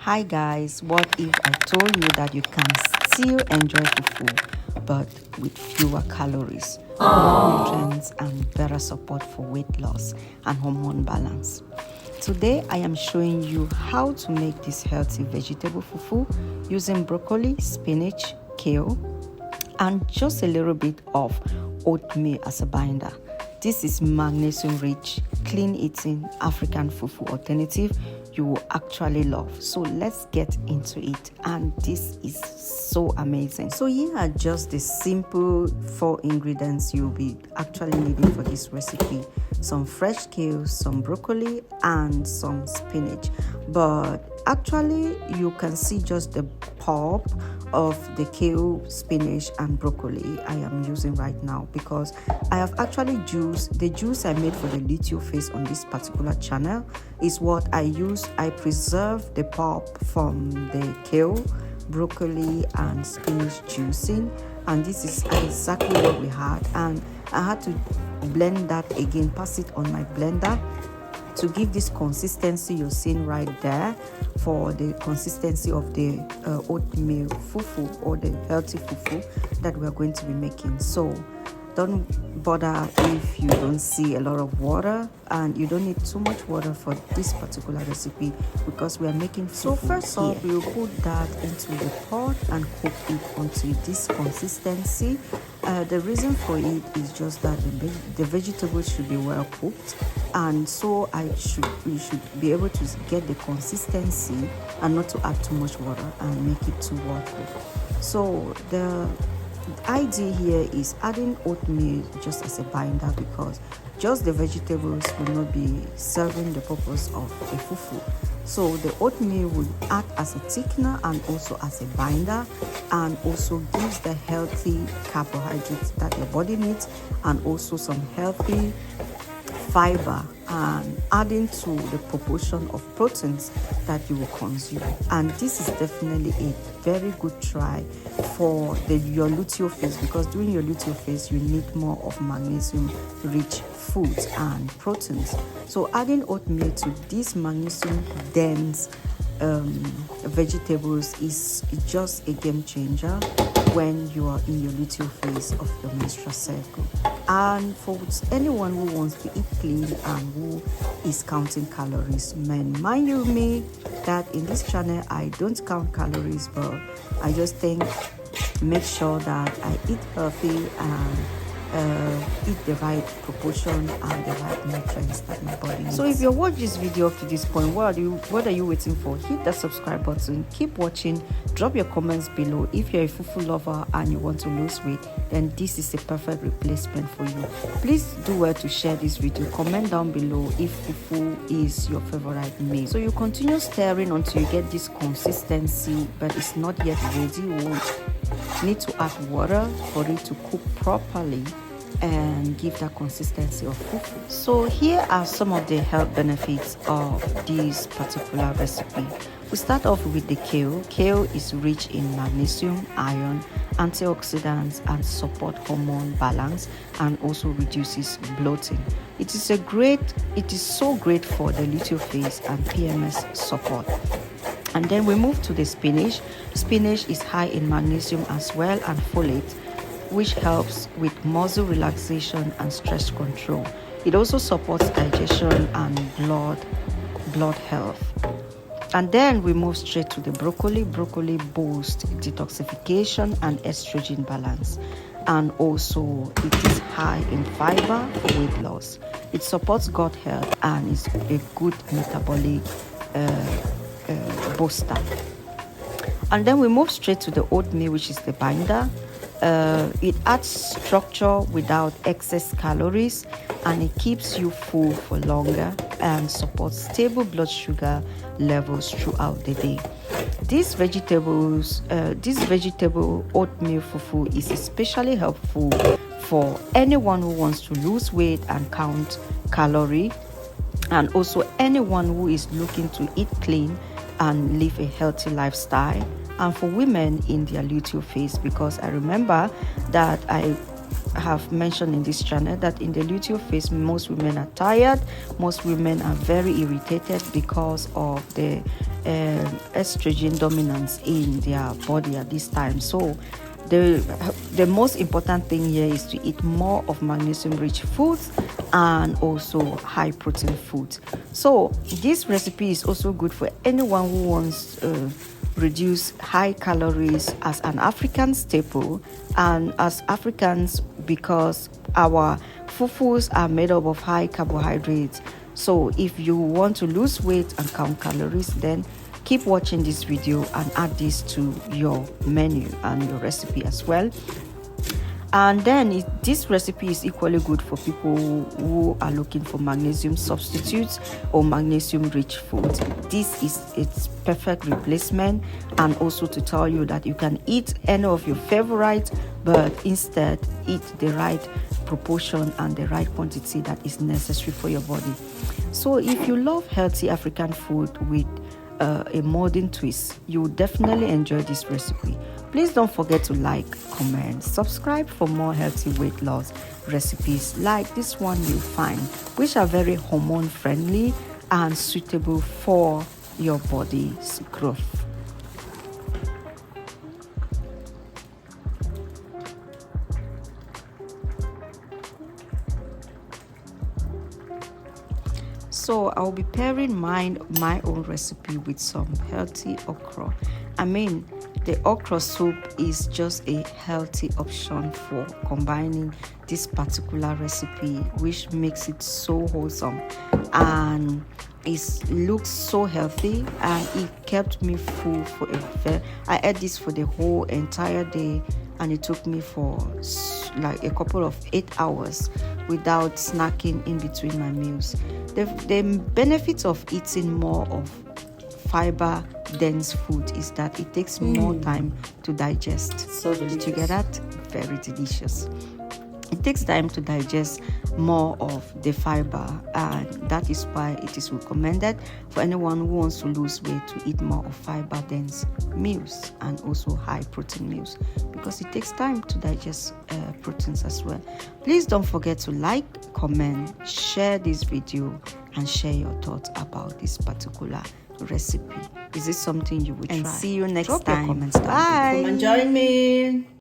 Hi guys, what if I told you that you can still enjoy fufu but with fewer calories, more nutrients and better support for weight loss and hormone balance? Today I am showing you how to make this healthy vegetable fufu using broccoli, spinach, kale and just a little bit of oatmeal as a binder. This is magnesium-rich, clean-eating African fufu alternative you will actually love. So let's get into it, and this is so amazing. So here are just the simple 4 ingredients you'll be actually needing for this recipe: some fresh kale, some broccoli and some spinach. But actually you can see just the pulp of the kale, spinach and broccoli I am using right now, because I have actually the juice I made for the Luteal face on this particular channel is what I use. I preserve the pulp from the kale, broccoli and spinach juicing, and this is exactly what we had, and I had to blend that again, pass it on my blender to give this consistency you're seeing right there for the consistency of the oatmeal fufu, or the healthy fufu that we're going to be making. So don't bother if you don't see a lot of water, and you don't need too much water for this particular recipe because we are making fufu. So first off, we'll put that into the pot and cook it until this consistency. The reason for it is just that the vegetables should be well cooked, and so we should be able to get the consistency and not to add too much water and make it too watery. So the idea here is adding oatmeal just as a binder, because just the vegetables will not be serving the purpose of a fufu. So the oatmeal will act as a thickener and also as a binder, and also gives the healthy carbohydrates that your body needs, and also some healthy fiber, and adding to the proportion of proteins that you will consume. And this is definitely a very good try for your luteal phase, because during your luteal phase you need more of magnesium-rich foods and proteins. So adding oatmeal to these magnesium-dense vegetables is just a game changer when you are in your luteal phase of your menstrual cycle. And for anyone who wants to eat clean and who is counting calories, mind you me that in this channel I don't count calories, but I just make sure that I eat healthy and eat the right proportion and the right nutrients that my body needs. So if you watch this video up to this point, what are you waiting for? Hit the subscribe button, keep watching, drop your comments below. If you're a fufu lover and you want to lose weight, then this is a perfect replacement for you. Please do well to share this video, comment down below if fufu is your favorite meal. So you continue stirring until you get this consistency, but it's not yet ready. You need to add water for it to cook properly and give that consistency of fufu. So here are some of the health benefits of this particular recipe. We start off with the kale. Kale is rich in magnesium, iron, antioxidants and support hormone balance, and also reduces bloating. It is so great for the luteal phase and PMS support. And then we move to the spinach. Spinach is high in magnesium as well, and folate, which helps with muscle relaxation and stress control. It also supports digestion and blood health. And then we move straight to the broccoli. Broccoli boosts detoxification and estrogen balance, and also it is high in fiber for weight loss. It supports gut health and is a good metabolic booster. And then we move straight to the oatmeal, which is the binder. It adds structure without excess calories, and it keeps you full for longer and supports stable blood sugar levels throughout the day. This vegetable oatmeal fufu is especially helpful for anyone who wants to lose weight and count calorie, and also anyone who is looking to eat clean and live a healthy lifestyle, and for women in their luteal phase, because I remember that I have mentioned in this channel that in the luteal phase most women are tired, most women are very irritated because of the estrogen dominance in their body at this time. So the most important thing here is to eat more of magnesium-rich foods and also high protein foods. So this recipe is also good for anyone who wants reduce high calories as an African staple, and as Africans, because our fufus are made up of high carbohydrates. So if you want to lose weight and count calories, then keep watching this video and add this to your menu and your recipe as well. And then this recipe is equally good for people who are looking for magnesium substitutes or magnesium-rich foods. This is its perfect replacement, and also to tell you that you can eat any of your favorites, but instead eat the right proportion and the right quantity that is necessary for your body. So if you love healthy African food with a modern twist, you will definitely enjoy this recipe. Please don't forget to like, comment, subscribe for more healthy weight loss recipes like this one you'll find, which are very hormone friendly and suitable for your body's growth. So I'll be pairing my own recipe with some healthy okra. I mean, the okra soup is just a healthy option for combining this particular recipe, which makes it so wholesome, and it looks so healthy, and it kept me full for I ate this for the whole entire day, and it took me for like a couple of 8 hours without snacking in between my meals. The benefits of eating more of fiber dense food is that it takes more time to digest. So delicious. Did you get that? Very delicious. It takes time to digest more of the fiber, and that is why it is recommended for anyone who wants to lose weight to eat more of fiber dense meals and also high protein meals, because it takes time to digest proteins as well. Please don't forget to like, comment, share this video, and share your thoughts about this particular recipe. Is this something you would try? And see you next Drop time. your comments down below. Bye. Come and join me.